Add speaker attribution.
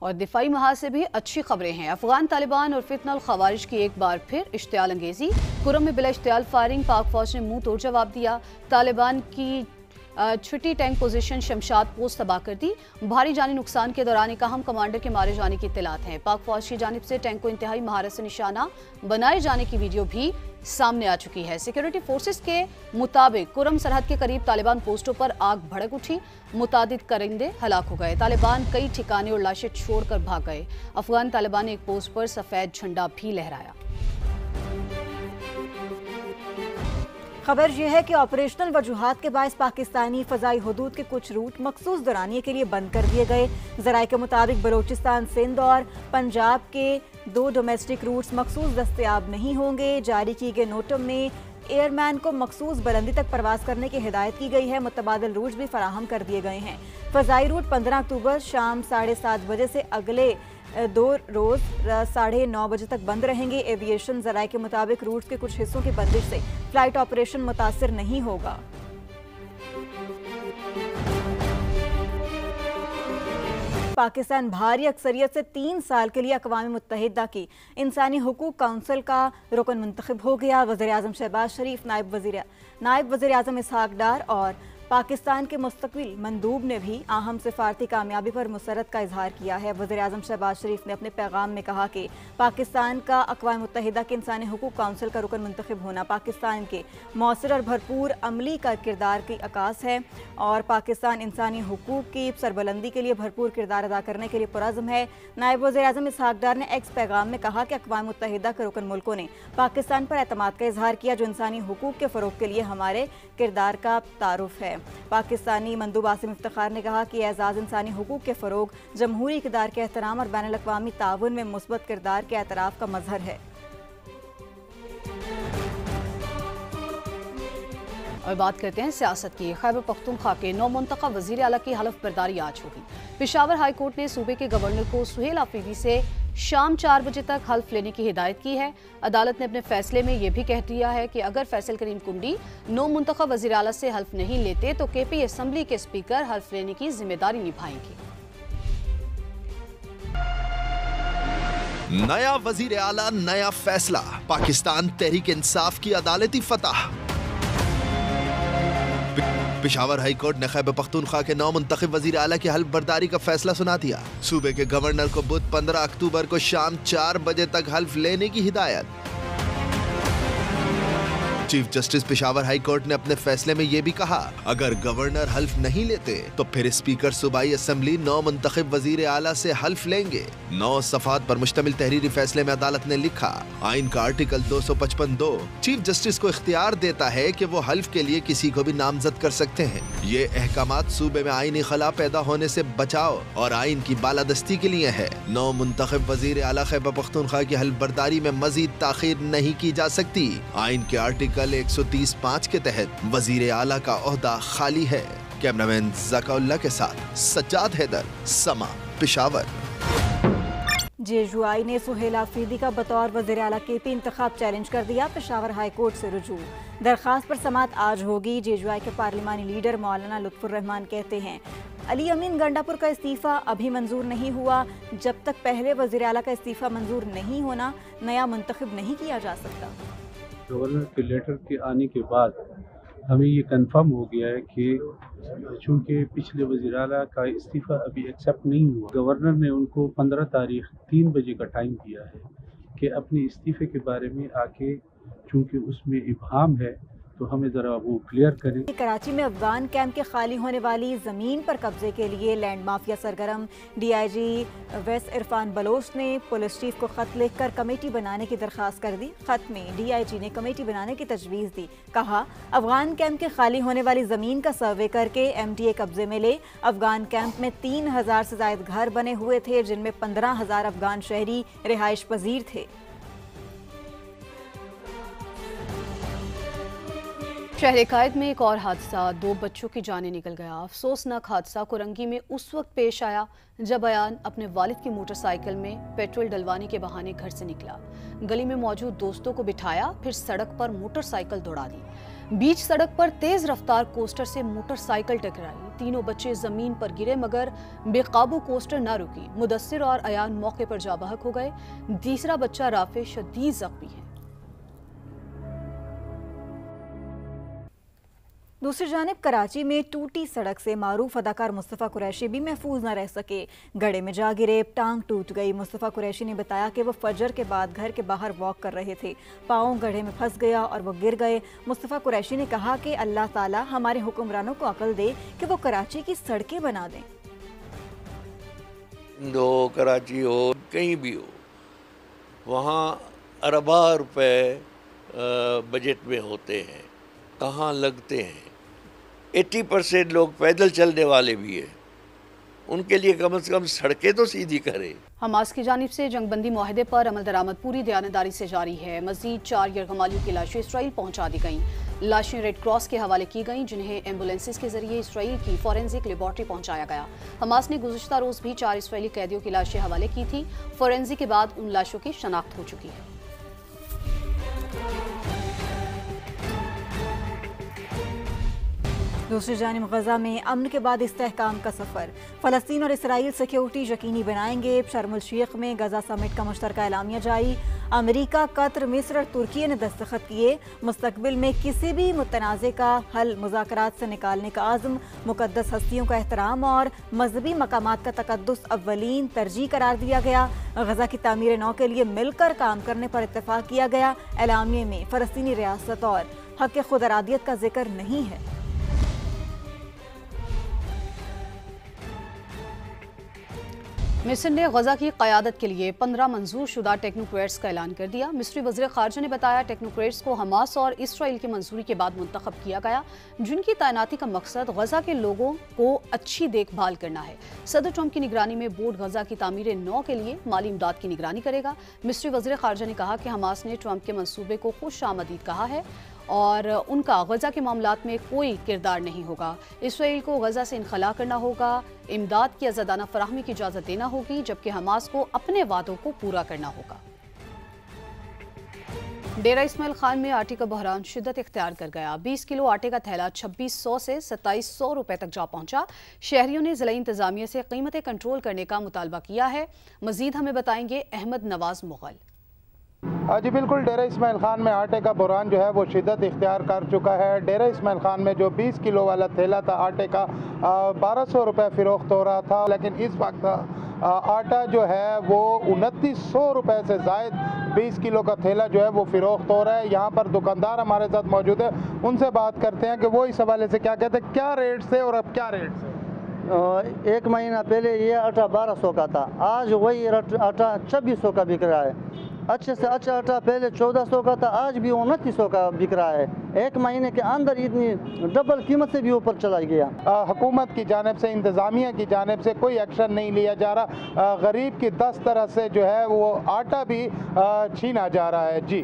Speaker 1: और दिफाई महाज से भी अच्छी खबरें हैं। अफगान तालिबान और फितनल खवारिज की एक बार फिर इश्तियाल अंगेजी। कुरम में बिला इश्तियाल फायरिंग, पाक फौज ने मुंह तोड़ जवाब दिया। तालिबान की छुट्टी टैंक पोजीशन शमशाद पोस्ट तबाह कर दी। भारी जानी नुकसान के दौरान एक अहम कमांडर के मारे जाने की इत्तलात हैं। पाक फौज की जानिब से टैंक को इंतहाई महारत से निशाना बनाए जाने की वीडियो भी सामने आ चुकी है। सिक्योरिटी फोर्सेस के मुताबिक कुरम सरहद के करीब तालिबान पोस्टों पर आग भड़क उठी। मुतादिद करिंदे हलाक हो गए। तालिबान कई ठिकाने और लाशें छोड़कर भाग गए। अफगान तालिबान ने एक पोस्ट पर सफेद झंडा भी लहराया।
Speaker 2: खबर यह है कि ऑपरेशनल वजूहात के बायस पाकिस्तानी फ़ज़ाई हुदूद के कुछ रूट मखसूस दौरानिये के लिए बंद कर दिए गए। ज़राए के मुताबिक बलोचिस्तान, सिंध और पंजाब के 2 डोमेस्टिक रूट्स मखसूस दस्तयाब नहीं होंगे। जारी की गए नोटम में एयरमैन को मखसूस बुलंदी तक परवास करने की हिदायत की गई है। मुतबादिल रूट्स भी फराहम कर दिए गए हैं। फ़ज़ाई रूट 15 अक्टूबर शाम 7:30 बजे से अगले 2 रोज 9:30 बजे तक बंद रहेंगे। एविएशन ज़राए के मुताबिक रूट्स के कुछ हिस्सों की बंदिश से फ्लाइट ऑपरेशन मुतासिर नहीं होगा। पाकिस्तान भारी अक्सरियत से 3 साल के लिए अक़वाम मुत्तहिदा की इंसानी हुकूक काउंसिल का रुकन मुंतखब हो गया। वज़ीर आज़म शहबाज शरीफ, नायब वज़ीर आज़म इसहाक डार और पाकिस्तान के मुस्तक़बिल मंदूब ने भी अहम सिफारती कामयाबी पर मुसरत का इजहार किया है। वज़ीर आज़म शहबाज शरीफ ने अपने पैगाम में कहा कि पाकिस्तान का अक़वाम मुत्तहिदा के इंसानी हुकूक काउंसिल का रुकन मुंतखब होना पाकिस्तान के मौसर और भरपूर अमली का किरदार की अक्कास है और पाकिस्तान इंसानी हुकूक की सरबलंदी के लिए भरपूर किरदार अदा करने के लिए पुरज़्म है। नायब वज़ीर आज़म इसहाक डार ने एक्स पैगाम में कहा कि अक़वाम मुत्तहिदा के रुकन मुल्कों ने पाकिस्तान पर एतमाद का इजहार किया, जो इंसानी हुकूक के फ़रोग़ के लिए हमारे किरदार का तारुफ है। पाकिस्तानी मंदूब आसिम इफ्तिखार ने कहा कि एजाज़ इंसानी हुकूक के फ़रोग़, जमहूरी इक़्तिदार के एहतराम और बैनुल अक़वामी ताउन में मुस्बत किरदार के एतराफ़ का मज़हर है।
Speaker 1: और बात करते हैं सियासत की। खैबर पख्तूनख्वा के नौमुंतखब वज़ीर आला की हलफ बर्दारी आज होगी। पेशावर हाई कोर्ट ने सूबे के गवर्नर को सुहेल आफरीदी से शाम 4 बजे तक हल्फ लेने की हिदायत की है। अदालत ने अपने फैसले में यह भी कह दिया है कि अगर फैसल करीम कुंडी नौमुंतखब वज़ीर आला से हल्फ नहीं लेते तो KP असम्बली के स्पीकर हल्फ लेने की जिम्मेदारी निभाएंगे।
Speaker 3: नया वज़ीर आला, नया फैसला। पाकिस्तान तहरीक इंसाफ की अदालती फतह। पेशावर हाई कोर्ट ने खैबर पख्तूनख्वा के नौमुंतखब वज़ीर आला की हल्फ बर्दारी का फैसला सुना दिया। सूबे के गवर्नर को बुध 15 अक्टूबर को शाम 4 बजे तक हल्फ लेने की हिदायत। Chief justice Peshawar high court ने अपने फैसले में यह भी कहा, अगर गवर्नर हल्फ नहीं लेते तो फिर स्पीकर सूबाई असम्बली नौमुंतखब वज़ीर आला से हल्फ लेंगे। 9 सफ़ात पर मुश्तमिल तहरीरी फैसले में अदालत ने लिखा, आइन का आर्टिकल 255(2) चीफ जस्टिस को इख्तियार देता है कि वो हल्फ के लिए किसी को भी नामजद कर सकते हैं। ये अहकामात सूबे में आइनी खला पैदा होने से बचाव और आइन की बालादस्ती के लिए है। नौमुंतखब वज़ीर आला खैबर पख्तूनख्वा की हल्फ बर्दारी में मजीद ताखीर नहीं की जा सकती। आइन के आर्टिकल 130(5) के तहत वजीर आला का ओहदा खाली है। कैमरामैन ज़काउल्लाह के साथ सज्जाद हैदर, समा, पेशावर।
Speaker 2: JUI ने सुहेल आफरीदी का बतौर वज़ीर आला KP इंतखाब चैलेंज कर दिया। पेशावर हाई कोर्ट से रुजू। दरखास्त पर समात आज होगी। JUI के पार्लिमानी लीडर मौलाना लुत्फुर रहमान कहते हैं, अली अमीन गंडापुर का इस्तीफ़ा अभी मंजूर नहीं हुआ। जब तक पहले वज़ीर आला का इस्तीफ़ा मंजूर नहीं होना, नया मुंतखब नहीं किया जा सकता।
Speaker 4: गवर्नर के लेटर के आने के बाद हमें ये कंफर्म हो गया है कि चूँकि पिछले वज़ीर आला का इस्तीफ़ा अभी एक्सेप्ट नहीं हुआ, गवर्नर ने उनको 15 तारीख 3 बजे का टाइम दिया है कि अपने इस्तीफ़े के बारे में आके, चूँकि उसमें इब्हाम है तो हमें ज़रा वो क्लियर करें।
Speaker 2: कराची में अफगान कैंप के खाली होने वाली ज़मीन पर कब्जे के लिए लैंड माफिया सरगर्म। DIG वेस्ट इरफान बलोच ने पुलिस चीफ को खत लिखकर कमेटी बनाने की दरख्वास्त कर दी। खत में DIG ने कमेटी बनाने की तजवीज़ दी। कहा, अफगान कैंप के खाली होने वाली ज़मीन का सर्वे करके MTA कब्जे में ले। अफगान कैंप में 3000 से ज़ायद घर बने हुए थे, जिनमें 15,000 अफगान शहरी रिहाइश पजीर थे।
Speaker 1: शहर कायद में एक और हादसा, 2 बच्चों की जानें निकल गया। अफसोसनाक हादसा कुरंगी में उस वक्त पेश आया जब अयान अपने वालिद की मोटरसाइकिल में पेट्रोल डलवाने के बहाने घर से निकला। गली में मौजूद दोस्तों को बिठाया, फिर सड़क पर मोटरसाइकिल दौड़ा दी। बीच सड़क पर तेज रफ्तार कोस्टर से मोटरसाइकिल टकराई। तीनों बच्चे जमीन पर गिरे मगर बेकाबू कोस्टर न रुकी। मुदस्सिर और अयान मौके पर जा बहक हो गए। तीसरा बच्चा राफे शदीद जख्मी है।
Speaker 2: दूसरी जानिब कराची में टूटी सड़क से मारूफ अदाकार मुस्तफ़ा कुरैशी भी महफूज न रह सके। गड्ढे में जा गिरे, टांग टूट गई। मुस्तफ़ा कुरैशी ने बताया कि वो फजर के बाद घर के बाहर वॉक कर रहे थे, पाँव गड्ढे में फंस गया और वो गिर गए। मुस्तफ़ा कुरैशी ने कहा कि अल्लाह ताला हमारे हुक्मरानों को अकल दे कि वो कराची की सड़कें बना दें।
Speaker 5: दो कराची हो कहीं भी हो, वहाँ अरबा रुपए बजट में होते हैं, कहाँ लगते हैं। 80% लोग पैदल चलने वाले भी हैं, उनके लिए कम से कम सड़कें तो सीधी करें।
Speaker 1: हमास की जानिब से जंगबंदी मुआहदे पर अमल दरामद पूरी दयानतदारी से जारी है। मजीद 4 यरगमालियों की लाशें इसराइल पहुंचा दी गईं। लाशें रेड क्रॉस के हवाले की गईं, जिन्हें एम्बुलेंसेस के जरिए इसराइल की फॉरेंसिक लेबॉर्ट्री पहुंचाया गया। हमास ने गुज़िश्ता रोज भी 4 इसराइली कैदियों की लाशें हवाले की थी। फॉरेंसिक के बाद उन लाशों की शनाख्त हो चुकी है।
Speaker 2: दूसरी जानिब गजा में अमन के बाद इस्तेहकाम का सफ़र। फ़लस्तीन और इसराइल सिक्योरिटी यकीनी बनाएंगे। शर्म उल शेख में गजा समिट का मुश्तरका एलामिया जारी। अमेरिका, कतर, मिस्र और तुर्की ने दस्तखत किए। मुस्तकबिल में किसी भी मुतनाज़े का हल मुज़ाकरात से निकालने का आज़म। मुक़द्दस हस्तियों का एहतराम और मजहबी मकामात का तक़द्दुस अव्वलीन तरजीह करार दिया गया। गजा की तामीर नौ के लिए मिलकर काम करने पर इत्तेफाक किया गया। एलामिया में फ़लस्तीनी रियासत और हक़ खुद अरादियत का जिक्र नहीं है।
Speaker 1: मिस्र ने गजा की क़यादत के लिए 15 मंजूर शुदा टेक्नोक्रेट्स का ऐलान कर दिया। मिस्री वज़ीर ख़ारजा ने बताया टेक्नोक्रेट्स को हमास और इसराइल की मंजूरी के बाद मुंतखब किया गया, जिनकी तैनाती का मकसद गजा के लोगों को अच्छी देखभाल करना है। सदर ट्रंप की निगरानी में बोर्ड गजा की तामीर नौ के लिए माली इमदाद की निगरानी करेगा। मिस्री वज़ीर ख़ारजा ने कहा कि हमास ने ट्रंप के मंसूबे को खुशामदीद कहा है और उनका गजा के मामलात में कोई किरदार नहीं होगा। इसराइल को गजा से इनखला करना होगा, इमदाद की आज़ादाना फराहमी की इजाज़त देना होगी, जबकि हमास को अपने वादों को पूरा करना होगा। डेरा इस्माइल खान में आटे का बहरान शिद्दत इख्तियार कर गया। 20 किलो आटे का थैला 2600 से 2700 रुपए तक जा पहुंचा। शहरियों ने ज़िला इंतजामिया से कीमतें कंट्रोल करने का मुतालबा किया है। मजीद हमें बताएंगे अहमद नवाज मुगल।
Speaker 6: जी बिल्कुल, डेरा इस्माइल खान में आटे का बुरान जो है वो शिद्दत इख्तियार कर चुका है। डेरा इस्माइल खान में जो 20 किलो वाला थैला था आटे का 1200 रुपये फ़रोख्त हो रहा था, लेकिन इस वक्त आटा जो है वो 2900 रुपये से ज़ायद 20 किलो का थैला जो है वो फ़रोख्त हो रहा है। यहाँ पर दुकानदार हमारे साथ मौजूद है, उनसे बात करते हैं कि वो इस हवाले से क्या कहते हैं, क्या रेट से और अब क्या रेट से।
Speaker 7: एक महीना पहले ये आटा 1200 का था, आज वही आटा 2600 का बिक रहा है। अच्छे से अच्छा आटा पहले 1400 का था, आज भी 2900 का बिक रहा है। एक महीने के अंदर इतनी डबल कीमत से भी ऊपर चला गया। हुकूमत की जानिब से, इंतज़ामिया की जानिब से कोई एक्शन नहीं लिया जा रहा। गरीब की 10 तरह से जो है वो आटा भी छीना जा रहा है। जी।